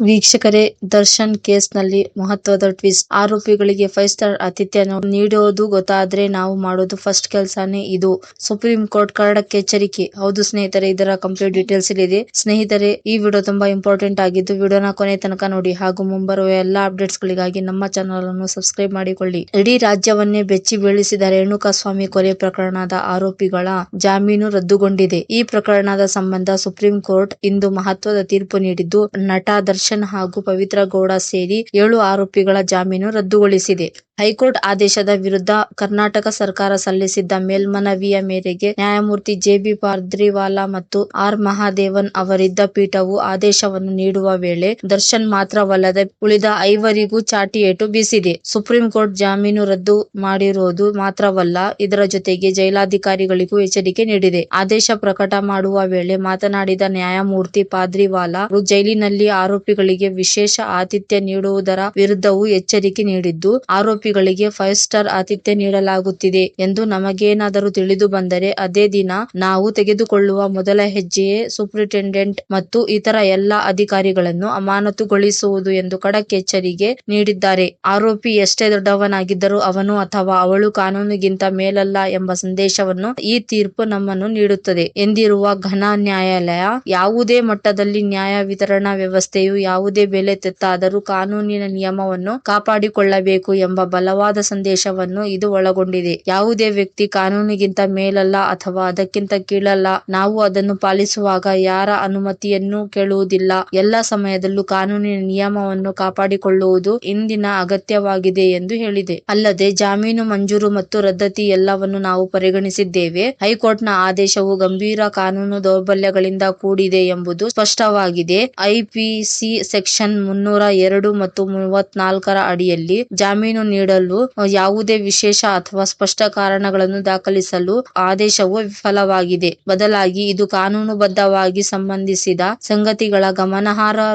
ವೀಕ್ಷಕರೇ, ದರ್ಶನ್ ಕೇಸ್ನಲ್ಲಿ ಮಹತ್ವದ ಟ್ವಿಸ್ಟ್. ಆರೋಪಿಗಳಿಗೆ 5 ಸ್ಟಾರ್ ಆತಿಥ್ಯ ನೀಡೋದು ಗೊತ್ತಾದ್ರೆ ನಾವು ಮಾಡೋದು ಫಸ್ಟ್ ಕೆಲ್ಸನೇ ಇದು. ಸುಪ್ರೀಂ ಕೋರ್ಟ್ ಖಡಕ್ ಎಚ್ಚರಿಕೆ. ಹೌದು ಸ್ನೇಹಿತರೆ, ಇದರ ಕಂಪ್ಲೀಟ್ ಡೀಟೇಲ್ಸ್ ಇಲ್ಲಿದೆ. ಸ್ನೇಹಿತರೆ, ಈ ವಿಡಿಯೋ ತುಂಬಾ ಇಂಪಾರ್ಟೆಂಟ್ ಆಗಿದ್ದು ವಿಡಿಯೋನ ಕೊನೆ ತನಕ ನೋಡಿ ಹಾಗೂ ಮುಂಬರುವ ಎಲ್ಲಾ ಅಪ್ಡೇಟ್ಸ್ ಗಳಿಗಾಗಿ ನಮ್ಮ ಚಾನಲ್ ಅನ್ನು ಸಬ್ಸ್ಕ್ರೈಬ್ ಮಾಡಿಕೊಳ್ಳಿ. ಇಡೀ ರಾಜ್ಯವನ್ನೇ ಬೆಚ್ಚಿ ಬೀಳಿಸಿದ ರೇಣುಕಾಸ್ವಾಮಿ ಕೊಲೆ ಪ್ರಕರಣದ ಆರೋಪಿಗಳ ಜಾಮೀನು ರದ್ದುಗೊಂಡಿದೆ. ಈ ಪ್ರಕರಣದ ಸಂಬಂಧ ಸುಪ್ರೀಂ ಕೋರ್ಟ್ ಇಂದು ಮಹತ್ವದ ತೀರ್ಪು ನೀಡಿದ್ದು, ನಟ ದರ್ಶನ್ ಹಾಗೂ ಪವಿತ್ರ ಗೌಡ ಸೇರಿ 7 ಆರೋಪಿಗಳ ಜಾಮೀನು ರದ್ದುಗೊಳಿಸಿದೆ. ಹೈಕೋರ್ಟ್ ಆದೇಶದ ವಿರುದ್ಧ ಕರ್ನಾಟಕ ಸರ್ಕಾರ ಸಲ್ಲಿಸಿದ್ದ ಮೇಲ್ಮನವಿಯ ಮೇರೆಗೆ ನ್ಯಾಯಮೂರ್ತಿ ಜೆ.ಬಿ. ಪಾದ್ರಿವಾಲಾ ಮತ್ತು ಆರ್. ಮಹಾದೇವನ್ ಅವರಿದ್ದ ಪೀಠವು ಆದೇಶವನ್ನು ನೀಡುವ ವೇಳೆ ದರ್ಶನ್ ಮಾತ್ರವಲ್ಲದೆ ಉಳಿದ 5 ಚಾಟಿ ಏಟು ಬೀಸಿದೆ. ಸುಪ್ರೀಂ ಕೋರ್ಟ್ ಜಾಮೀನು ರದ್ದು ಮಾಡಿರೋದು ಮಾತ್ರವಲ್ಲ, ಇದರ ಜೊತೆಗೆ ಜೈಲಾಧಿಕಾರಿಗಳಿಗೂ ಎಚ್ಚರಿಕೆ ನೀಡಿದೆ. ಆದೇಶ ಪ್ರಕಟ ಮಾಡುವ ವೇಳೆ ಮಾತನಾಡಿದ ನ್ಯಾಯಮೂರ್ತಿ ಪಾದ್ರಿವಾಲಾ ಅವರು ಜೈಲಿನಲ್ಲಿ ಆರೋಪಿಗಳಿಗೆ ವಿಶೇಷ ಆತಿಥ್ಯ ನೀಡುವುದರ ವಿರುದ್ಧವೂ ಎಚ್ಚರಿಕೆ ನೀಡಿದ್ದು, ಆರೋಪಿಗಳಿಗೆ 5 ಸ್ಟಾರ್ ಆತಿಥ್ಯ ನೀಡಲಾಗುತ್ತಿದೆ ಎಂದು ನಮಗೇನಾದರೂ ತಿಳಿದು ಬಂದರೆ ಅದೇ ದಿನ ನಾವು ತೆಗೆದುಕೊಳ್ಳುವ ಮೊದಲ ಹೆಜ್ಜೆಯೇ ಸೂಪರಿಂಟೆಂಡೆಂಟ್ ಮತ್ತು ಇತರ ಎಲ್ಲಾ ಅಧಿಕಾರಿಗಳನ್ನು ಅಮಾನತುಗೊಳಿಸುವುದು ಎಂದು ಖಡಕ್ ಎಚ್ಚರಿಕೆ ನೀಡಿದ್ದಾರೆ. ಆರೋಪಿ ಎಷ್ಟೇ ದೊಡ್ಡವನಾಗಿದ್ದರೂ ಅವನು ಅಥವಾ ಅವಳು ಕಾನೂನಿಗಿಂತ ಮೇಲಲ್ಲ ಎಂಬ ಸಂದೇಶವನ್ನು ಈ ತೀರ್ಪು ನಮ್ಮನ್ನು ನೀಡುತ್ತದೆ ಎಂದಿರುವ ಘನ ನ್ಯಾಯಾಲಯ, ಯಾವುದೇ ಮಟ್ಟದಲ್ಲಿ ನ್ಯಾಯ ವಿತರಣಾ ವ್ಯವಸ್ಥೆಯು ಯಾವುದೇ ಬೆಲೆ ತೆತ್ತಾದರೂ ಕಾನೂನಿನ ನಿಯಮವನ್ನು ಕಾಪಾಡಿಕೊಳ್ಳಬೇಕು ಎಂಬ ಬಲವಾದ ಸಂದೇಶವನ್ನು ಇದು ಒಳಗೊಂಡಿದೆ. ಯಾವುದೇ ವ್ಯಕ್ತಿ ಕಾನೂನಿಗಿಂತ ಮೇಲಲ್ಲ ಅಥವಾ ಅದಕ್ಕಿಂತ ಕೀಳಲ್ಲ. ನಾವು ಅದನ್ನು ಪಾಲಿಸುವಾಗ ಯಾರ ಅನುಮತಿಯನ್ನೂ ಕೇಳುವುದಿಲ್ಲ. ಎಲ್ಲ ಸಮಯದಲ್ಲೂ ಕಾನೂನಿನ ನಿಯಮವನ್ನು ಕಾಪಾಡಿಕೊಳ್ಳುವುದು ಇಂದಿನ ಅಗತ್ಯವಾಗಿದೆ ಎಂದು ಹೇಳಿದೆ. ಅಲ್ಲದೆ ಜಾಮೀನು ಮಂಜೂರು ಮತ್ತು ರದ್ದತಿ ಎಲ್ಲವನ್ನು ನಾವು ಪರಿಗಣಿಸಿದ್ದೇವೆ. ಹೈಕೋರ್ಟ್ನ ಆದೇಶವು ಗಂಭೀರ ಕಾನೂನು ದೌರ್ಬಲ್ಯಗಳಿಂದ ಕೂಡಿದೆ ಎಂಬುದು ಸ್ಪಷ್ಟವಾಗಿದೆ. ಐಪಿಸಿ ಸೆಕ್ಷನ್ 302 ಮತ್ತು 34 ಅಡಿಯಲ್ಲಿ ಜಾಮೀನು ನೀಡಲು ಯಾವುದೇ ವಿಶೇಷ ಅಥವಾ ಸ್ಪಷ್ಟ ಕಾರಣಗಳನ್ನು ದಾಖಲಿಸಲು ಆದೇಶವು ವಿಫಲವಾಗಿದೆ. ಬದಲಾಗಿ ಇದು ಕಾನೂನುಬದ್ಧವಾಗಿ ಸಂಬಂಧಿಸಿದ ಸಂಗತಿಗಳ ಗಮನಾರ್ಹ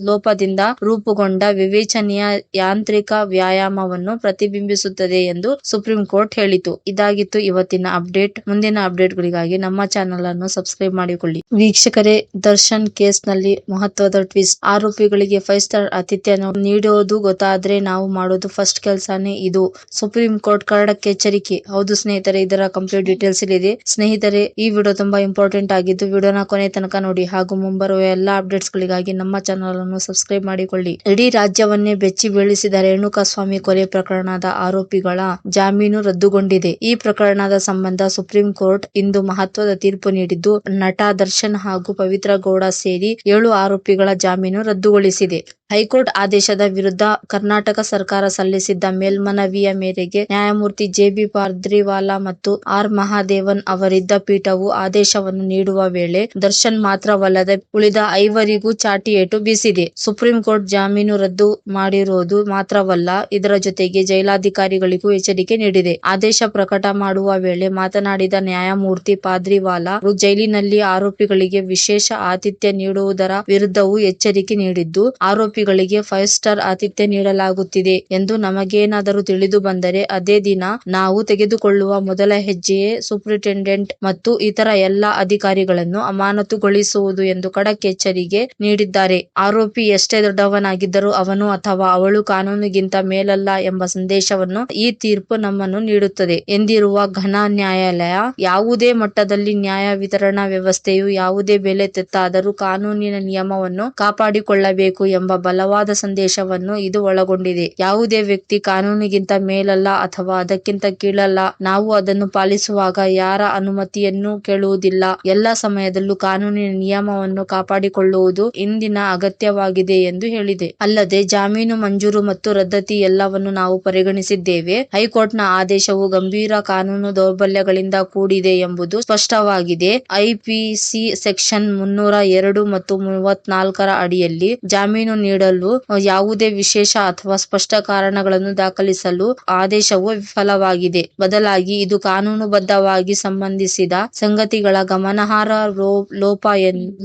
ಲೋಪದಿಂದ ರೂಪುಗೊಂಡ ವಿವೇಚನೆಯ ಯಾಂತ್ರಿಕ ವ್ಯಾಯಾಮವನ್ನು ಪ್ರತಿಬಿಂಬಿಸುತ್ತದೆ ಎಂದು ಸುಪ್ರೀಂ ಕೋರ್ಟ್ ಹೇಳಿತು. ಇದಾಗಿತ್ತು ಇವತ್ತಿನ ಅಪ್ಡೇಟ್. ಮುಂದಿನ ಅಪ್ಡೇಟ್ಗಳಿಗಾಗಿ ನಮ್ಮ ಚಾನಲ್ ಅನ್ನು ಸಬ್ಸ್ಕ್ರೈಬ್ ಮಾಡಿಕೊಳ್ಳಿ. ವೀಕ್ಷಕರೇ, ದರ್ಶನ್ ಕೇಸ್ನಲ್ಲಿ ಮಹತ್ವದ ಟ್ವಿಸ್ಟ್. ಆರೋಪಿಗಳಿಗೆ 5 ಸ್ಟಾರ್ ಆತಿಥ್ಯ ನೀಡೋದು ಗೊತ್ತಾದ್ರೆ ನಾವು ಮಾಡೋದು ಫಸ್ಟ್ ಕೆಲ್ಸನೇ ಇದು. ಸುಪ್ರೀಂ ಕೋರ್ಟ್ ಖಡಕ್ ಎಚ್ಚರಿಕೆ. ಹೌದು ಸ್ನೇಹಿತರೆ, ಇದರ ಕಂಪ್ಲೀಟ್ ಡೀಟೇಲ್ಸ್ ಇಲ್ಲಿದೆ. ಸ್ನೇಹಿತರೆ, ಈ ವಿಡಿಯೋ ತುಂಬಾ ಇಂಪಾರ್ಟೆಂಟ್ ಆಗಿದ್ದು ವಿಡಿಯೋನ ಕೊನೆ ತನಕ ನೋಡಿ ಹಾಗೂ ಮುಂಬರುವ ಎಲ್ಲಾ ಅಪ್ಡೇಟ್ಸ್ ಗಳಿಗಾಗಿ ನಮ್ಮ ಚಾನಲ್ ಅನ್ನು ಸಬ್ಸ್ಕ್ರೈಬ್ ಮಾಡಿಕೊಳ್ಳಿ. ಇಡೀ ರಾಜ್ಯವನ್ನೇ ಬೆಚ್ಚಿ ಬೀಳಿಸಿದ ರೇಣುಕಾಸ್ವಾಮಿ ಕೊಲೆ ಪ್ರಕರಣದ ಆರೋಪಿಗಳ ಜಾಮೀನು ರದ್ದುಗೊಂಡಿದೆ. ಈ ಪ್ರಕರಣದ ಸಂಬಂಧ ಸುಪ್ರೀಂ ಕೋರ್ಟ್ ಇಂದು ಮಹತ್ವದ ತೀರ್ಪು ನೀಡಿದ್ದು, ನಟ ದರ್ಶನ್ ಹಾಗೂ ಪವಿತ್ರ ಗೌಡ ಸೇರಿ 7 ಆರೋಪಿಗಳ ಜಾಮೀನು ರದ್ದುಗೊಳಿಸಿದೆ. ಹೈಕೋರ್ಟ್ ಆದೇಶದ ವಿರುದ್ಧ ಕರ್ನಾಟಕ ಸರ್ಕಾರ ಸಲ್ಲಿಸಿದ್ದ ಮೇಲ್ಮನವಿಯ ಮೇರೆಗೆ ನ್ಯಾಯಮೂರ್ತಿ ಜೆ.ಬಿ. ಪಾದ್ರಿವಾಲಾ ಮತ್ತು ಆರ್. ಮಹಾದೇವನ್ ಅವರಿದ್ದ ಪೀಠವು ಆದೇಶವನ್ನು ನೀಡುವ ವೇಳೆ ದರ್ಶನ್ ಮಾತ್ರವಲ್ಲದೆ ಉಳಿದ 5 ಚಾಟಿ ಏಟು ಬೀಸಿದೆ. ಸುಪ್ರೀಂ ಕೋರ್ಟ್ ಜಾಮೀನು ರದ್ದು ಮಾಡಿರೋದು ಮಾತ್ರವಲ್ಲ, ಇದರ ಜೊತೆಗೆ ಜೈಲಾಧಿಕಾರಿಗಳಿಗೂ ಎಚ್ಚರಿಕೆ ನೀಡಿದೆ. ಆದೇಶ ಪ್ರಕಟ ಮಾಡುವ ವೇಳೆ ಮಾತನಾಡಿದ ನ್ಯಾಯಮೂರ್ತಿ ಪಾದ್ರಿವಾಲಾ ಅವರು ಜೈಲಿನಲ್ಲಿ ಆರೋಪಿಗಳಿಗೆ ವಿಶೇಷ ಆತಿಥ್ಯ ನೀಡುವುದರ ವಿರುದ್ಧವೂ ಎಚ್ಚರಿಕೆ ನೀಡಿದ್ದು, ಆರೋಪಿಗಳಿಗೆ 5 ಸ್ಟಾರ್ ಆತಿಥ್ಯ ನೀಡಲಾಗುತ್ತಿದೆ ಎಂದು ನಮಗೇನಾದರೂ ತಿಳಿದು ಬಂದರೆ ಅದೇ ದಿನ ನಾವು ತೆಗೆದುಕೊಳ್ಳುವ ಮೊದಲ ಹೆಜ್ಜೆಯೇ ಸೂಪರಿಂಟೆಂಡೆಂಟ್ ಮತ್ತು ಇತರ ಎಲ್ಲಾ ಅಧಿಕಾರಿಗಳನ್ನು ಅಮಾನತುಗೊಳಿಸುವುದು ಎಂದು ಖಡಕ್ ಎಚ್ಚರಿಕೆ ನೀಡಿದ್ದಾರೆ. ಆರೋಪಿ ಎಷ್ಟೇ ದೊಡ್ಡವನಾಗಿದ್ದರೂ ಅವನು ಅಥವಾ ಅವಳು ಕಾನೂನಿಗಿಂತ ಮೇಲಲ್ಲ ಎಂಬ ಸಂದೇಶವನ್ನು ಈ ತೀರ್ಪು ನಮ್ಮನ್ನು ನೀಡುತ್ತದೆ ಎಂದಿರುವ ಘನ ನ್ಯಾಯಾಲಯ, ಯಾವುದೇ ಮಟ್ಟದಲ್ಲಿ ನ್ಯಾಯ ವಿತರಣಾ ವ್ಯವಸ್ಥೆಯು ಯಾವುದೇ ಬೆಲೆ ತೆತ್ತಾದರೂ ಕಾನೂನಿನ ನಿಯಮವನ್ನು ಕಾಪಾಡಿಕೊಳ್ಳಬೇಕು ಎಂಬ ಬಲವಾದ ಸಂದೇಶವನ್ನು ಇದು ಒಳಗೊಂಡಿದೆ. ಯಾವುದೇ ವ್ಯಕ್ತಿ ಕಾನೂನಿಗಿಂತ ಮೇಲಲ್ಲ ಅಥವಾ ಅದಕ್ಕಿಂತ ಕೀಳಲ್ಲ. ನಾವು ಅದನ್ನು ಪಾಲಿಸುವಾಗ ಯಾರ ಅನುಮತಿಯನ್ನೂ ಕೇಳುವುದಿಲ್ಲ. ಎಲ್ಲ ಸಮಯದಲ್ಲೂ ಕಾನೂನಿನ ನಿಯಮವನ್ನು ಕಾಪಾಡಿಕೊಳ್ಳುವುದು ಇಂದಿನ ಅಗತ್ಯವಾಗಿದೆ ಎಂದು ಹೇಳಿದೆ. ಅಲ್ಲದೆ ಜಾಮೀನು ಮಂಜೂರು ಮತ್ತು ರದ್ದತಿ ಎಲ್ಲವನ್ನು ನಾವು ಪರಿಗಣಿಸಿದ್ದೇವೆ. ಹೈಕೋರ್ಟ್ನ ಆದೇಶವು ಗಂಭೀರ ಕಾನೂನು ದೌರ್ಬಲ್ಯಗಳಿಂದ ಕೂಡಿದೆ ಎಂಬುದು ಸ್ಪಷ್ಟವಾಗಿದೆ. ಐಪಿಸಿ ಸೆಕ್ಷನ್ 302 ಮತ್ತು 34 ಅಡಿಯಲ್ಲಿ ಜಾಮೀನು ನೀಡಲು ಯಾವುದೇ ವಿಶೇಷ ಅಥವಾ ಸ್ಪಷ್ಟ ಕಾರಣಗಳನ್ನು ದಾಖಲಿಸಲು ಆದೇಶವು ವಿಫಲವಾಗಿದೆ. ಬದಲಾಗಿ ಇದು ಕಾನೂನುಬದ್ಧವಾಗಿ ಸಂಬಂಧಿಸಿದ ಸಂಗತಿಗಳ ಗಮನಾರ್ಹ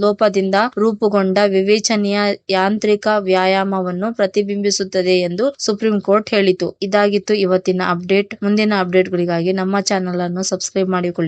ಲೋಪದಿಂದ ರೂಪುಗೊಂಡ ವಿವೇಚನೆಯ ಯಾಂತ್ರಿಕ ವ್ಯಾಯಾಮವನ್ನು ಪ್ರತಿಬಿಂಬಿಸುತ್ತದೆ ಎಂದು ಸುಪ್ರೀಂ ಕೋರ್ಟ್ ಹೇಳಿತು. ಇದಾಗಿತ್ತು ಇವತ್ತಿನ ಅಪ್ಡೇಟ್. ಮುಂದಿನ ಅಪ್ಡೇಟ್ಗಳಿಗಾಗಿ ನಮ್ಮ ಚಾನಲ್ ಅನ್ನು ಸಬ್ಸ್ಕ್ರೈಬ್ ಮಾಡಿಕೊಳ್ಳಿ.